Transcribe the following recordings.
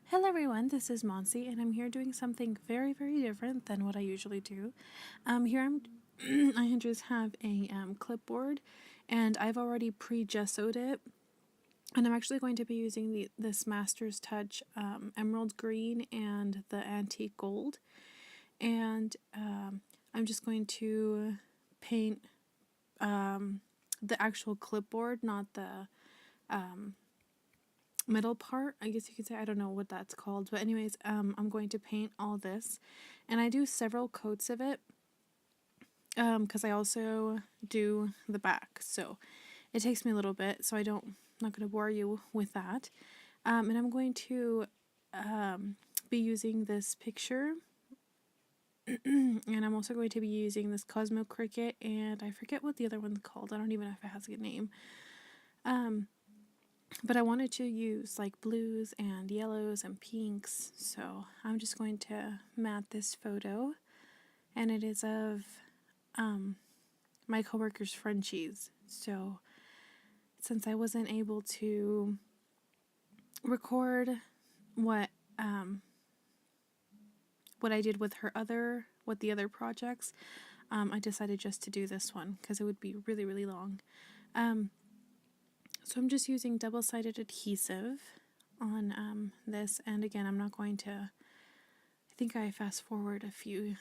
Hello everyone, this is Monsi and I'm here doing something very, very different than what I usually do. Here I just have a clipboard and I've already pre-gessoed it, and I'm actually going to be using this Master's Touch emerald green and the antique gold, and I'm just going to paint the actual clipboard, not the middle part, I guess you could say. I don't know what that's called, but anyways, I'm going to paint all this, and I do several coats of it because I also do the back, so it takes me a little bit, so I'm not going to bore you with that. And I'm going to be using this picture, and I'm also going to be using this Cosmo Cricket, and I forget what the other one's called. I don't even know if it has a name. But I wanted to use like blues and yellows and pinks, so I'm just going to mat this photo, and it is of my coworker's Frenchies. So since I wasn't able to record what I did with the other projects, I decided just to do this one because it would be really, really long. So I'm just using double-sided adhesive on this, and again, I'm not going to, I think I fast forward a few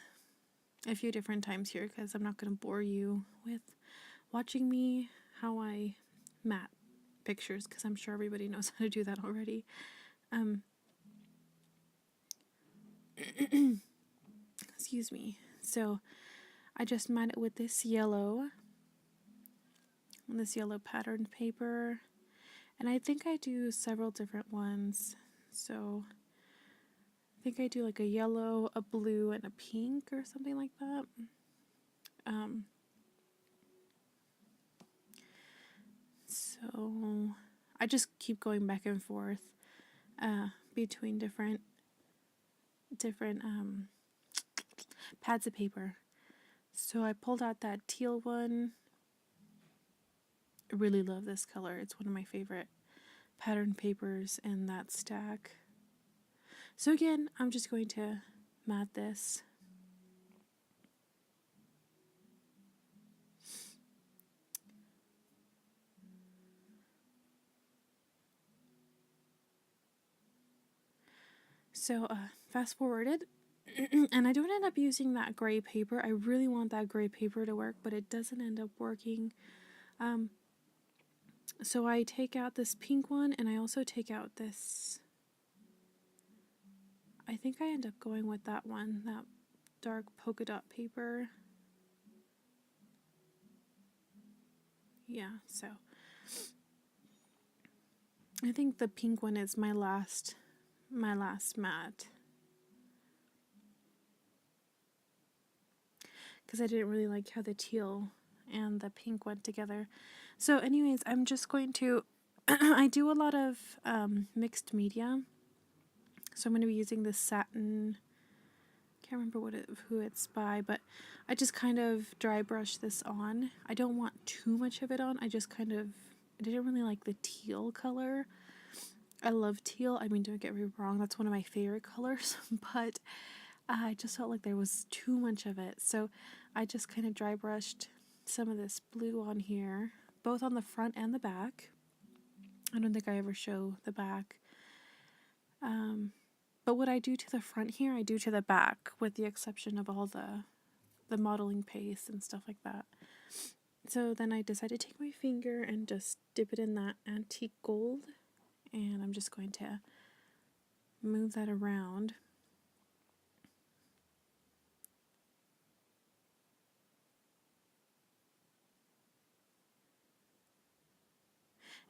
different times here because I'm not going to bore you with watching me how I mat pictures, because I'm sure everybody knows how to do that already. Excuse me. So I just mat it with this yellow patterned paper, and I think I do several different ones. So I think I do like a yellow, a blue, and a pink or something like that. So I just keep going back and forth between different pads of paper. So I pulled out that teal one. I really love this color. It's one of my favorite pattern papers in that stack. So again, I'm just going to mat this. So fast forwarded, and I don't end up using that gray paper. I really want that gray paper to work, but it doesn't end up working. So I take out this pink one, and I also take out this, I think I end up going with that one, that dark polka dot paper. Yeah, so I think the pink one is my last mat, because I didn't really like how the teal and the pink went together. So anyways, I'm just going to I do a lot of mixed media, so I'm going to be using this satin, can't remember who it's by, but I just kind of dry brush this on. I don't want too much of it on. I didn't really like the teal color. I love teal. I mean, don't get me wrong, that's one of my favorite colors, but I just felt like there was too much of it. So I just kind of dry brushed some of this blue on here, both on the front and the back. I don't think I ever show the back. But what I do to the front here, I do to the back, with the exception of all the modeling paste and stuff like that. So then I decided to take my finger and just dip it in that antique gold, and I'm just going to move that around.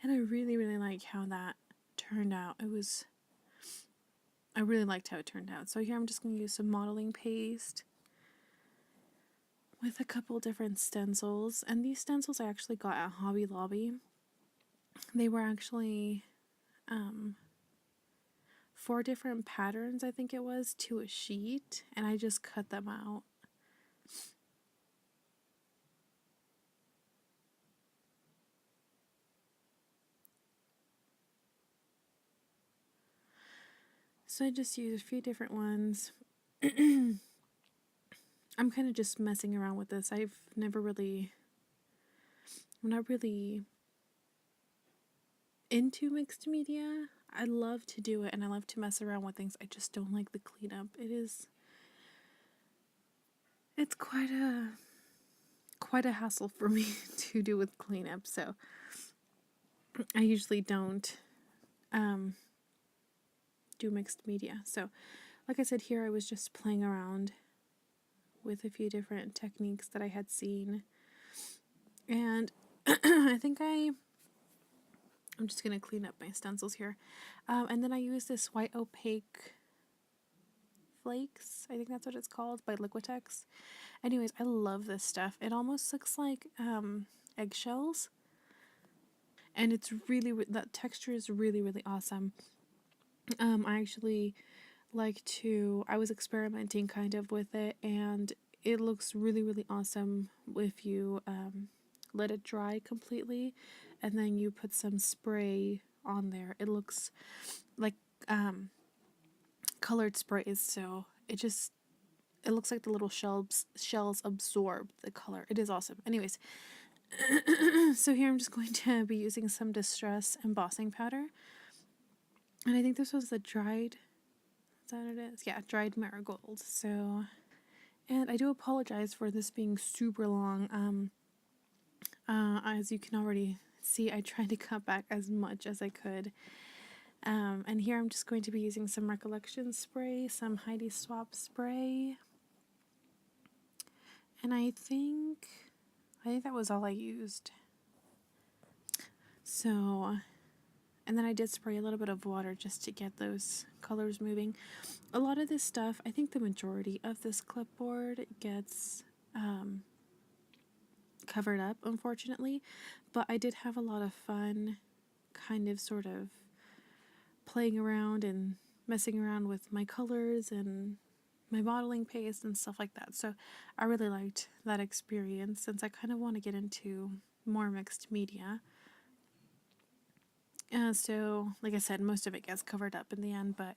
And I really, really like how that turned out. I really liked how it turned out. So here I'm just going to use some modeling paste with a couple different stencils. And these stencils I actually got at Hobby Lobby. They were actually 4 different patterns, I think it was, to a sheet. And I just cut them out. So I just use a few different ones. I'm kind of just messing around with this. I'm not really into mixed media. I love to do it and I love to mess around with things. I just don't like the cleanup. It's quite a hassle for me to do with cleanup. So I usually don't do mixed media. So like I said, here I was just playing around with a few different techniques that I had seen. And I think I'm just going to clean up my stencils here. And then I use this white opaque flakes. I think that's what it's called, by Liquitex. Anyways, I love this stuff. It almost looks like eggshells. And it's that texture is really, really awesome. I actually I was experimenting kind of with it, and it looks really, really awesome if you let it dry completely and then you put some spray on there. It looks like colored sprays, so it looks like the little shells absorb the color. It is awesome. Anyways, so here I'm just going to be using some Distress embossing powder, and I think this was the dried, is that what it is? Yeah, dried marigold. So, and I do apologize for this being super long. As you can already see, I tried to cut back as much as I could. And here I'm just going to be using some Recollection spray, some Heidi Swapp spray, and I think that was all I used. So, and then I did spray a little bit of water just to get those colors moving. A lot of this stuff, I think the majority of this clipboard gets covered up, unfortunately, but I did have a lot of fun kind of sort of playing around and messing around with my colors and my modeling paste and stuff like that. So I really liked that experience, since I kind of want to get into more mixed media. So like I said, most of it gets covered up in the end, but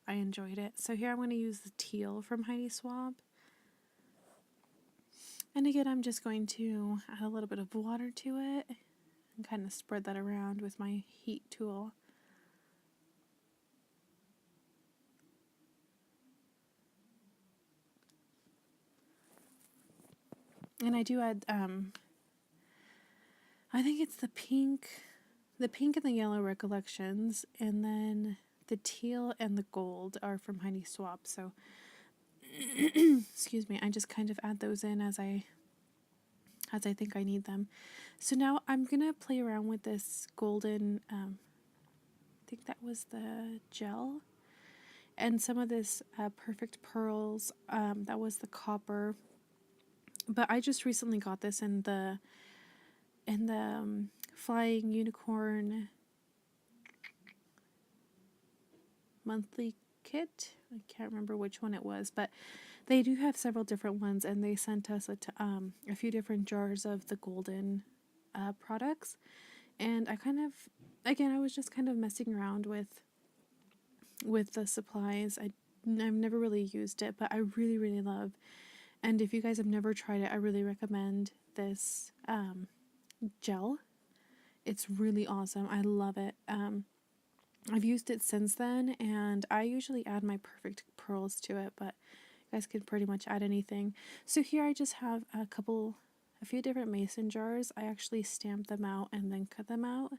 I enjoyed it. So here I'm going to use the teal from Heidi Swapp. And again, I'm just going to add a little bit of water to it and kind of spread that around with my heat tool. And I do add, I think it's the pink and the yellow Recollections, and then the teal and the gold are from Heidi Swapp. So, excuse me, I just kind of add those in as I think I need them. So now I'm gonna play around with this golden, I think that was the gel, and some of this Perfect Pearls, that was the copper. But I just recently got this in the Flying Unicorn monthly kit. I can't remember which one it was, but they do have several different ones, and they sent us a few different jars of the golden products. And I was just kind of messing around with the supplies. I've never really used it, but I really, really love. And if you guys have never tried it, I really recommend this gel. It's really awesome. I love it. I've used it since then, and I usually add my Perfect Pearls to it, but you guys can pretty much add anything. So here I just have a few different mason jars. I actually stamped them out and then cut them out.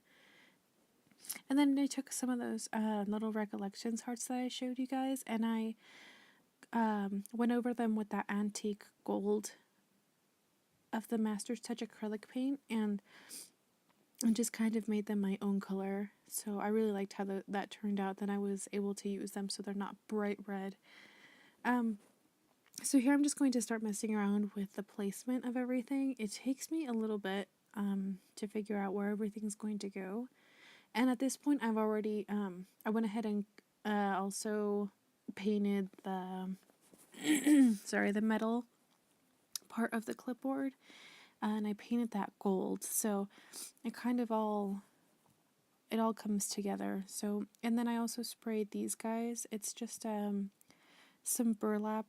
And then I took some of those little Recollections hearts that I showed you guys, and I went over them with that antique gold of the Master's Touch acrylic paint, and just kind of made them my own color. So I really liked how that turned out. Then I was able to use them so they're not bright red. So here I'm just going to start messing around with the placement of everything. It takes me a little bit to figure out where everything's going to go. And at this point I've already, I went ahead and also painted the, the metal part of the clipboard. And I painted that gold. So it kind of all it all comes together. So, and then I also sprayed these guys. It's just some burlap.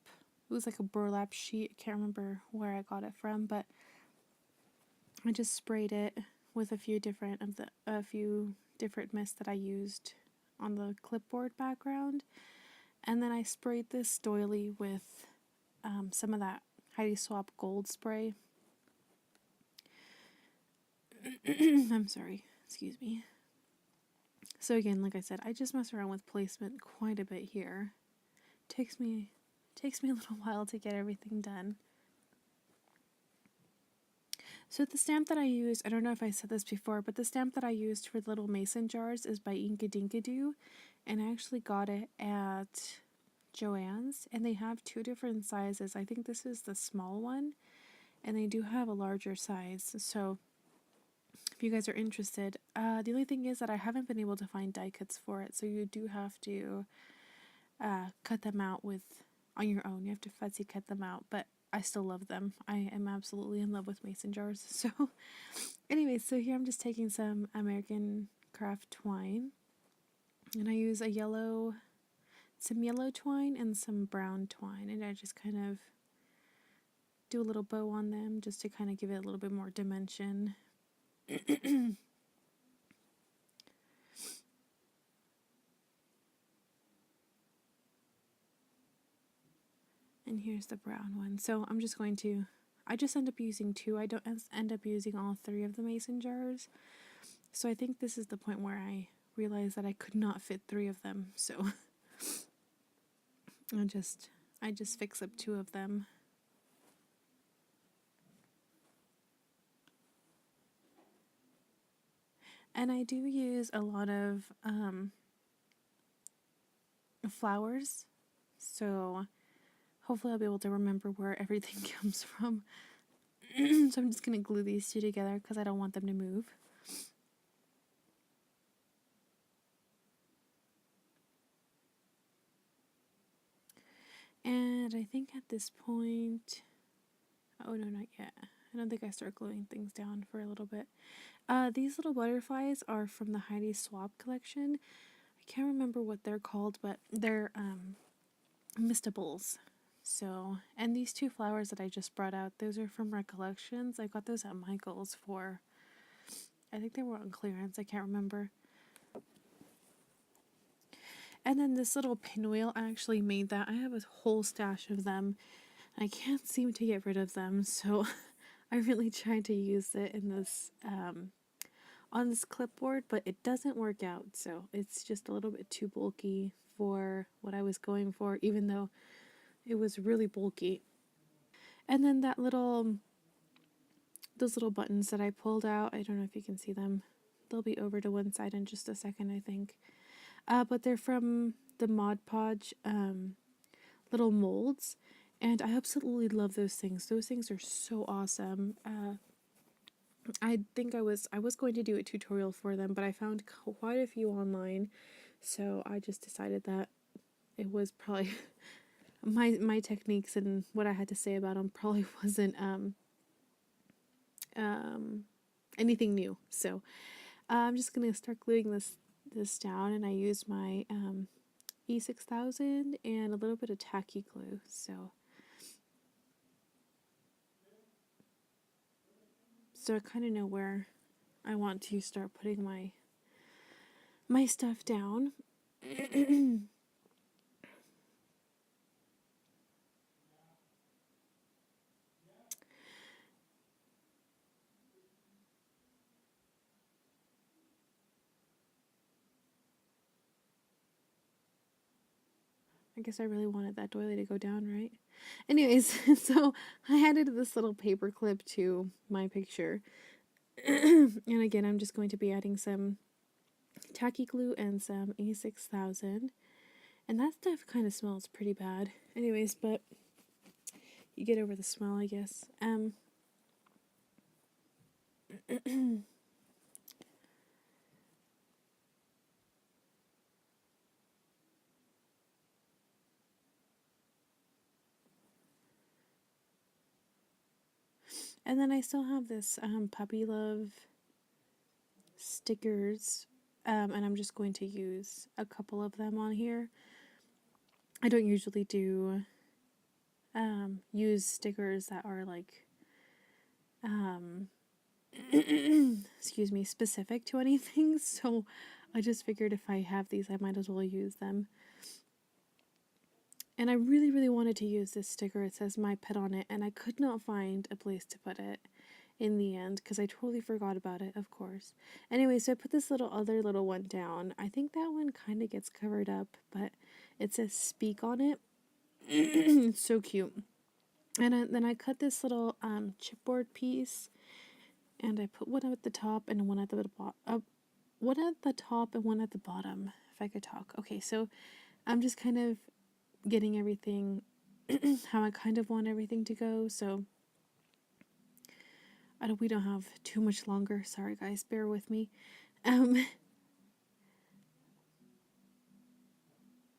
It was like a burlap sheet. I can't remember where I got it from, but I just sprayed it with a few different mists that I used on the clipboard background. And then I sprayed this doily with some of that Heidi Swapp gold spray. I'm sorry, excuse me. So again, like I said, I just mess around with placement quite a bit here. Takes me a little while to get everything done. So the stamp that I used, I don't know if I said this before, but the stamp that I used for the little mason jars is by Inkadinkadoo, and I actually got it at Joann's, and they have two different sizes. I think this is the small one, and they do have a larger size. So if you guys are interested, the only thing is that I haven't been able to find die cuts for it, so you do have to cut them out on your own. You have to fussy cut them out, but I still love them. I am absolutely in love with mason jars. So anyway, so here I'm just taking some American craft twine, and I use some yellow twine and some brown twine, and I just kind of do a little bow on them just to kind of give it a little bit more dimension. And here's the brown one. So I just end up using two. I don't end up using all three of the mason jars. So I think this is the point where I realized that I could not fit three of them. So I just fix up two of them. And I do use a lot of flowers. So hopefully I'll be able to remember where everything comes from. So I'm just going to glue these two together because I don't want them to move. And I think at this point, oh no, not yet. I don't think I start gluing things down for a little bit. These little butterflies are from the Heidi Swapp collection. I can't remember what they're called, but they're mistables. So, and these two flowers that I just brought out, those are from Recollections. I got those at Michael's for, I think they were on clearance, I can't remember. And then this little pinwheel, I actually made that. I have a whole stash of them. I can't seem to get rid of them, so I really tried to use it in this on this clipboard, but it doesn't work out. So it's just a little bit too bulky for what I was going for, even though it was really bulky. And then those little buttons that I pulled out, I don't know if you can see them. They'll be over to one side in just a second, I think. But they're from the Mod Podge little molds, and I absolutely love those things. Those things are so awesome. I think I was going to do a tutorial for them, but I found quite a few online, so I just decided that it was probably my techniques and what I had to say about them probably wasn't anything new. So I'm just gonna start gluing this down, and I used my E6000 and a little bit of tacky glue. So I kind of know where I want to start putting my stuff down. I guess I really wanted that doily to go down, right? Anyways, so I added this little paper clip to my picture. And again, I'm just going to be adding some tacky glue and some A6000. And that stuff kind of smells pretty bad. Anyways, but you get over the smell, I guess. And then I still have this Puppy Love stickers and I'm just going to use a couple of them on here. I don't usually use stickers that are like, excuse me, specific to anything, so I just figured if I have these, I might as well use them. And I really, really wanted to use this sticker. It says my pet on it, and I could not find a place to put it in the end because I totally forgot about it, of course. Anyway, so I put this other little one down. I think that one kind of gets covered up, but it says speak on it. It's so cute. And then I cut this little chipboard piece, and I put one at the top and one at the bottom. One at the top and one at the bottom, if I could talk. Okay, so I'm just kind of getting everything how I kind of want everything to go. So we don't have too much longer. Sorry guys, bear with me.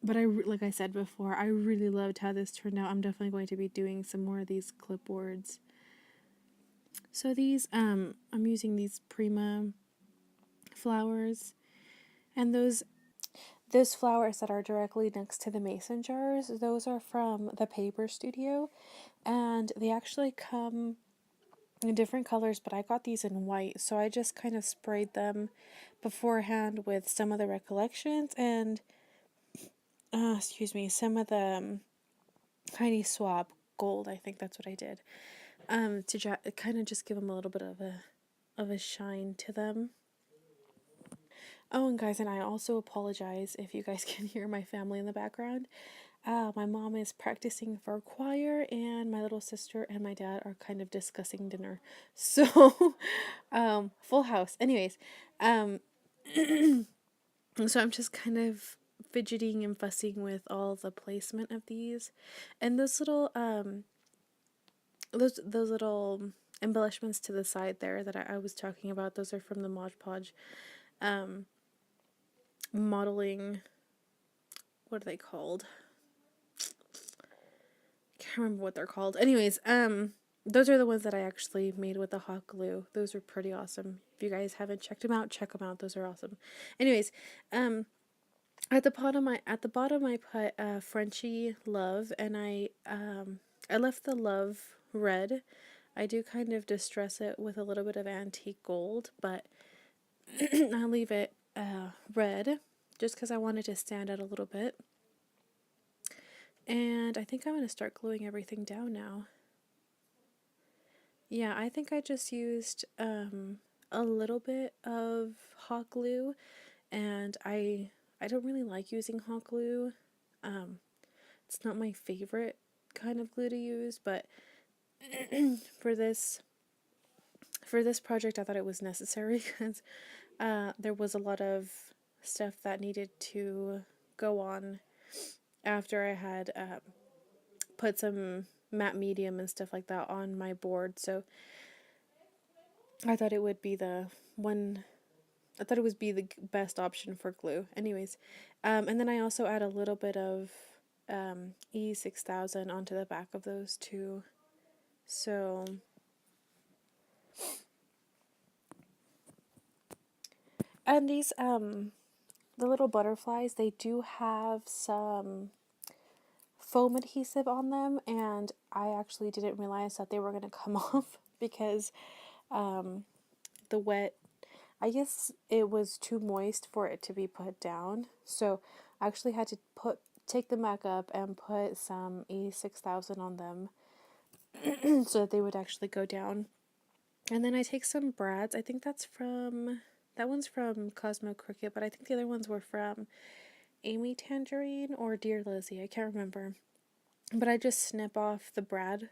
But like I said before, I really loved how this turned out. I'm definitely going to be doing some more of these clipboards. So these I'm using these Prima flowers, and those flowers that are directly next to the mason jars, those are from the Paper Studio, and they actually come in different colors, but I got these in white, so I just kind of sprayed them beforehand with some of the Recollections and some of the Tiny Swab gold. I think that's what I did, to kind of just give them a little bit of a shine to them. Oh, and guys, and I also apologize if you guys can hear my family in the background. My mom is practicing for choir, and my little sister and my dad are kind of discussing dinner. So, full house. Anyways, so I'm just kind of fidgeting and fussing with all the placement of these, and those little those little embellishments to the side there that I was talking about. Those are from the Mod Podge modeling. What are they called? Can't remember what they're called. Anyways, those are the ones that I actually made with the hot glue. Those are pretty awesome. If you guys haven't checked them out, check them out. Those are awesome. Anyways, at the bottom I put Frenchie Love, and I left the love red. I do kind of distress it with a little bit of antique gold, but I'll leave it red just because I wanted to stand out a little bit. And I think I'm going to start gluing everything down now. Yeah, I think I just used a little bit of hot glue, and I don't really like using hot glue. It's not my favorite kind of glue to use, but for this project I thought it was necessary because there was a lot of stuff that needed to go on after I had put some matte medium and stuff like that on my board, so I thought it would be the best option for glue. Anyways, and then I also add a little bit of E6000 onto the back of those too. So and these the little butterflies, they do have some foam adhesive on them, and I actually didn't realize that they were going to come off because the wet, I guess it was too moist for it to be put down, so I actually had to take them back up and put some E6000 on them so that they would actually go down. And then I take some brads. I think that one's from Cosmo Cricket, but I think the other ones were from Amy Tangerine or Dear Lizzie, I can't remember. But I just snip off the brad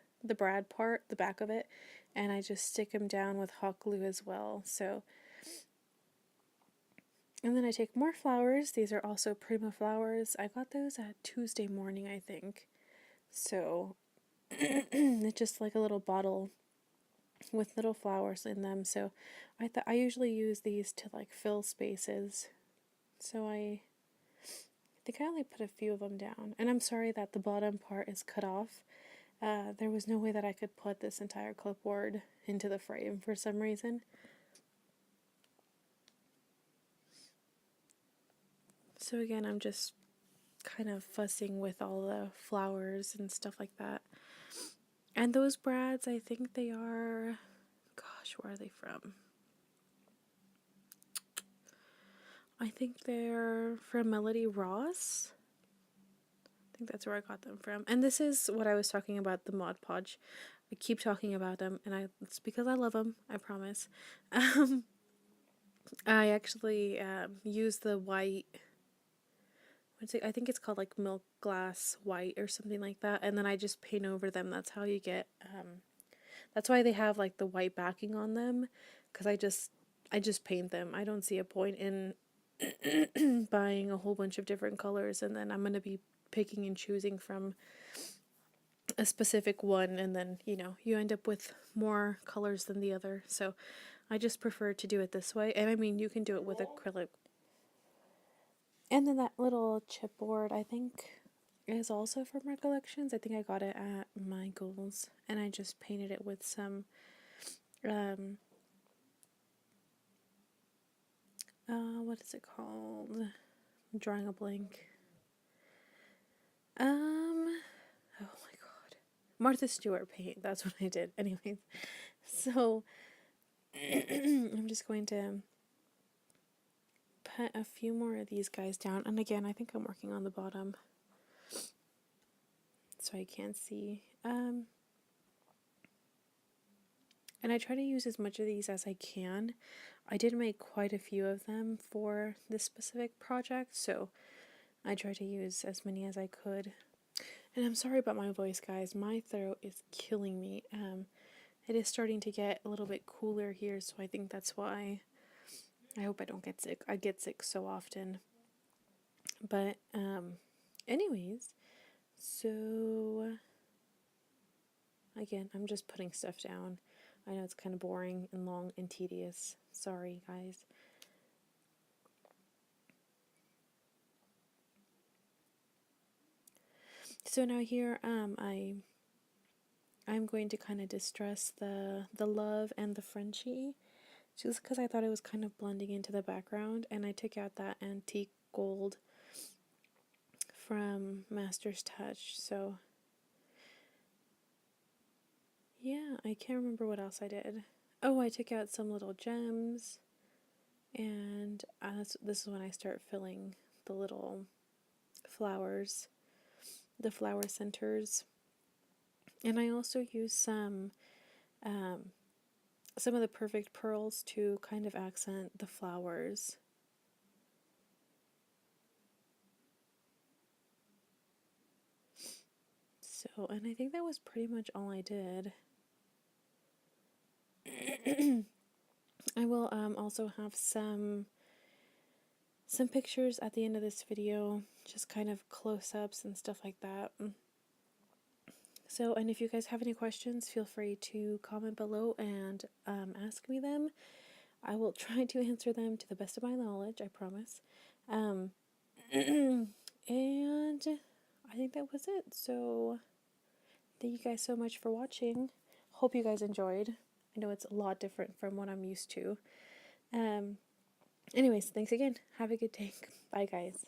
part, the back of it, and I just stick them down with hot glue as well. So, and then I take more flowers. These are also Prima flowers. I got those at Tuesday morning, I think. So, it's just like a little bottle with little flowers in them. So, I usually use these to like fill spaces. So I think I only put a few of them down. And I'm sorry that the bottom part is cut off. There was no way that I could put this entire clipboard into the frame for some reason. So again, I'm just kind of fussing with all the flowers and stuff like that. And those brads, I think they are, gosh, where are they from? I think they're from Melody Ross. I think that's where I got them from. And this is what I was talking about, the Mod Podge. I keep talking about them, and it's because I love them, I promise. I actually use the white, I think it's called like milk glass white or something like that, and then I just paint over them. That's how you get, that's why they have like the white backing on them, because I just paint them. I don't see a point in buying a whole bunch of different colors, and then I'm going to be picking and choosing from a specific one, and then, you know, you end up with more colors than the other. So I just prefer to do it this way. And I mean, you can do it with acrylic. And then that little chipboard, I think, is also from Recollections. I think I got it at Michael's, and I just painted it with some what is it called? I'm drawing a blank. Oh my god. Martha Stewart paint. That's what I did. Anyways. So I'm just going to put a few more of these guys down. And again, I think I'm working on the bottom, so I can't see. And I try to use as much of these as I can. I did make quite a few of them for this specific project, so I try to use as many as I could. And I'm sorry about my voice, guys. My throat is killing me. It is starting to get a little bit cooler here, so I think that's why. I hope I don't get sick. I get sick so often. But, anyways, so, again, I'm just putting stuff down. I know it's kind of boring and long and tedious. Sorry, guys. So now here, I'm going to kind of distress the love and the Frenchie, just because I thought it was kind of blending into the background, and I took out that antique gold from Master's Touch. So yeah, I can't remember what else I did. Oh, I took out some little gems, and this is when I start filling the little flowers, the flower centers. And I also use some of the perfect pearls to kind of accent the flowers. So, and I think that was pretty much all I did. I will also have some pictures at the end of this video, just kind of close-ups and stuff like that. So, and if you guys have any questions, feel free to comment below and ask me them. I will try to answer them to the best of my knowledge, I promise. And I think that was it. So, thank you guys so much for watching. Hope you guys enjoyed. I know it's a lot different from what I'm used to. Anyways, thanks again. Have a good day. Bye, guys.